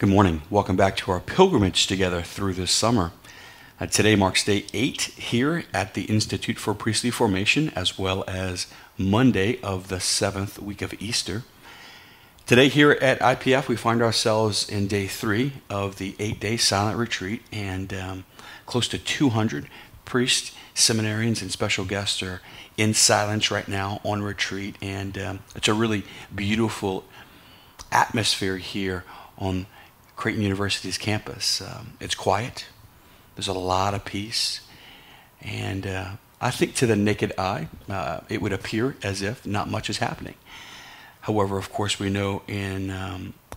Good morning. Welcome back to our pilgrimage together through this summer. Today marks day 8 here at the Institute for Priestly Formation, as well as Monday of the 7th week of Easter. Today here at IPF, we find ourselves in day 3 of the 8-day silent retreat, and close to 200 priests, seminarians, and special guests are in silence right now on retreat, and it's a really beautiful atmosphere here on Creighton University's campus. It's quiet. There's a lot of peace. And I think to the naked eye, it would appear as if not much is happening. However, of course, we know in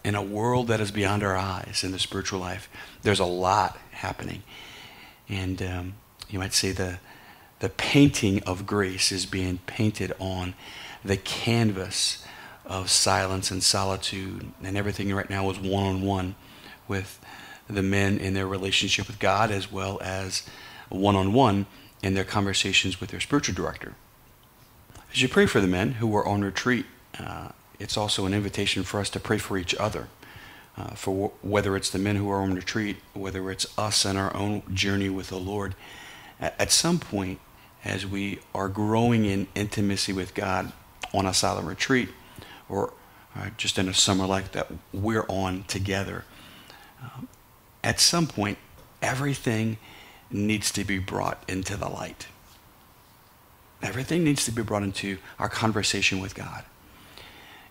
a world that is beyond our eyes in the spiritual life, there's a lot happening. And you might say the painting of grace is being painted on the canvas of silence and solitude. And everything right now is one-on-one with the men in their relationship with God, as well as one-on-one in their conversations with their spiritual director. As you pray for the men who are on retreat, it's also an invitation for us to pray for each other. For whether it's the men who are on retreat, whether it's us and our own journey with the Lord, at some point, as we are growing in intimacy with God on a silent retreat, or just in a summer like that we're on together, at some point, everything needs to be brought into the light. Everything needs to be brought into our conversation with God.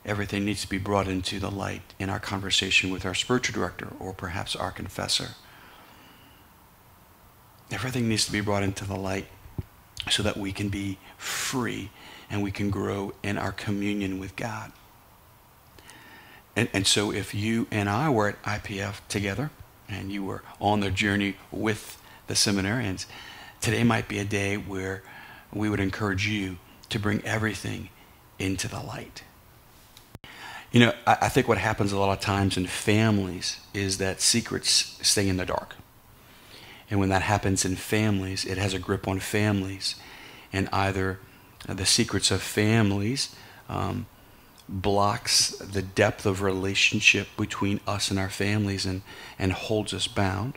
Everything needs to be brought into the light in our conversation with our spiritual director, or perhaps our confessor. Everything needs to be brought into the light so that we can be free and we can grow in our communion with God. And so if you and I were at IPF together, and you were on the journey with the seminarians, today might be a day where we would encourage you to bring everything into the light. You know, I think what happens a lot of times in families is that secrets stay in the dark. And when that happens in families, it has a grip on families. And either the secrets of families blocks the depth of relationship between us and our families and holds us bound,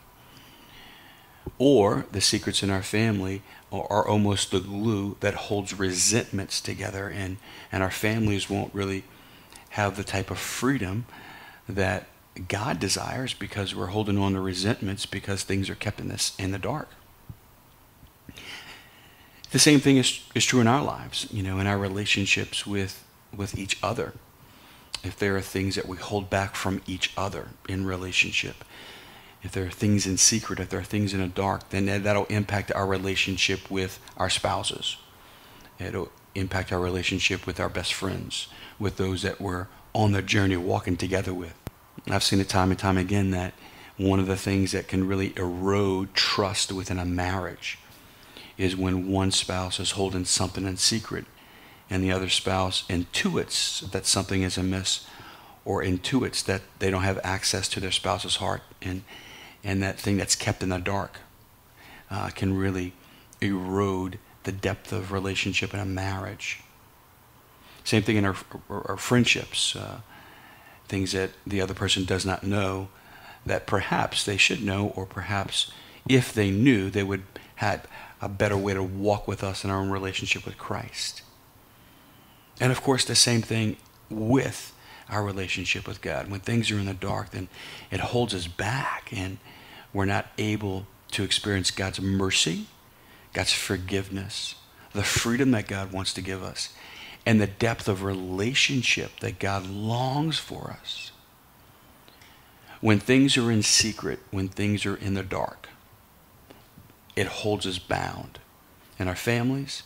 or the secrets in our family are almost the glue that holds resentments together, and our families won't really have the type of freedom that God desires, because we're holding on to resentments because things are kept in the dark. The same thing is true in our lives, you know, in our relationships with each other. If there are things that we hold back from each other in relationship, if there are things in secret, if there are things in the dark, then that'll impact our relationship with our spouses. It'll impact our relationship with our best friends, with those that we're on the journey walking together with. I've seen it time and time again that one of the things that can really erode trust within a marriage is when one spouse is holding something in secret and the other spouse intuits that something is amiss, or intuits that they don't have access to their spouse's heart, and that thing that's kept in the dark can really erode the depth of relationship in a marriage. Same thing in our friendships, things that the other person does not know that perhaps they should know, or perhaps if they knew, they would have a better way to walk with us in our own relationship with Christ. And of course, the same thing with our relationship with God. When things are in the dark, then it holds us back, and we're not able to experience God's mercy, God's forgiveness, the freedom that God wants to give us, and the depth of relationship that God longs for us. When things are in secret, when things are in the dark, it holds us bound in our families,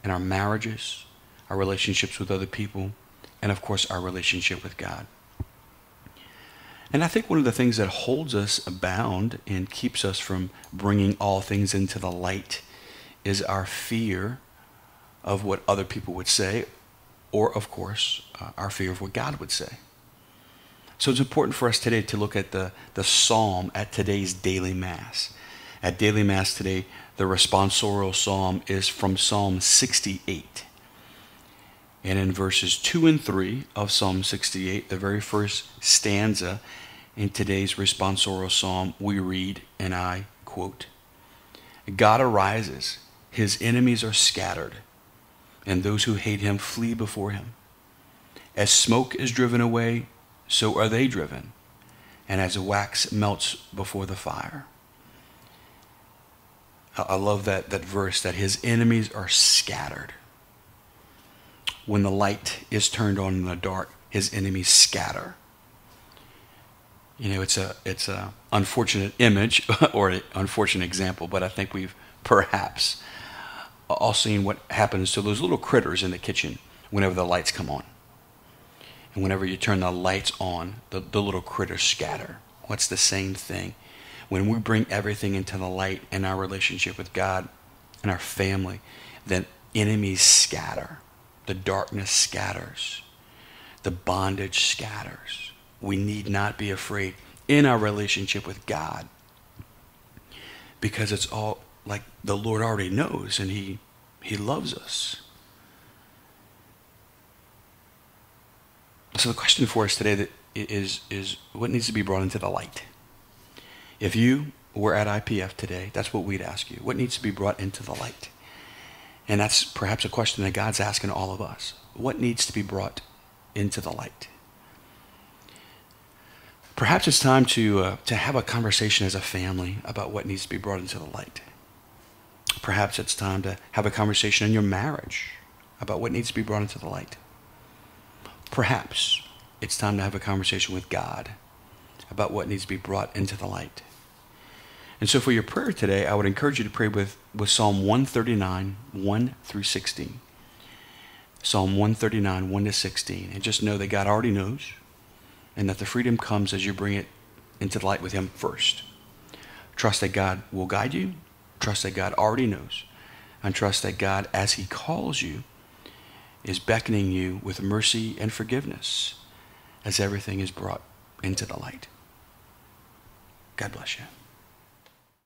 in our marriages, our relationships with other people, and of course our relationship with God. And I think one of the things that holds us bound and keeps us from bringing all things into the light is our fear of what other people would say, or of course our fear of what God would say. So it's important for us today to look at the psalm at today's daily mass. At daily mass today, the responsorial psalm is from Psalm 68. And in verses 2 and 3 of Psalm 68, the very first stanza In today's responsorial psalm, we read, and I quote, God arises, his enemies are scattered, and those who hate him flee before him. As smoke is driven away, so are they driven, and as wax melts before the fire. I love that verse, that his enemies are scattered. When the light is turned on in the dark, his enemies scatter. You know, it's a unfortunate image or an unfortunate example, but I think we've perhaps all seen what happens to those little critters in the kitchen whenever the lights come on. And whenever you turn the lights on, the little critters scatter. What's the same thing? When we bring everything into the light in our relationship with God and our family, then enemies scatter. The darkness scatters. The bondage scatters. We need not be afraid in our relationship with God, because it's all like the Lord already knows, and he loves us. So the question for us today is what needs to be brought into the light? If you were at IPF today, that's what we'd ask you. What needs to be brought into the light? And that's perhaps a question that God's asking all of us. What needs to be brought into the light? Perhaps it's time to have a conversation as a family about what needs to be brought into the light. Perhaps it's time to have a conversation in your marriage about what needs to be brought into the light. Perhaps it's time to have a conversation with God about what needs to be brought into the light. And so for your prayer today, I would encourage you to pray with Psalm 139, 1 through 16. Psalm 139, 1 to 16. And just know that God already knows, and that the freedom comes as you bring it into the light with him first. Trust that God will guide you. Trust that God already knows. And trust that God, as he calls you, is beckoning you with mercy and forgiveness as everything is brought into the light. God bless you.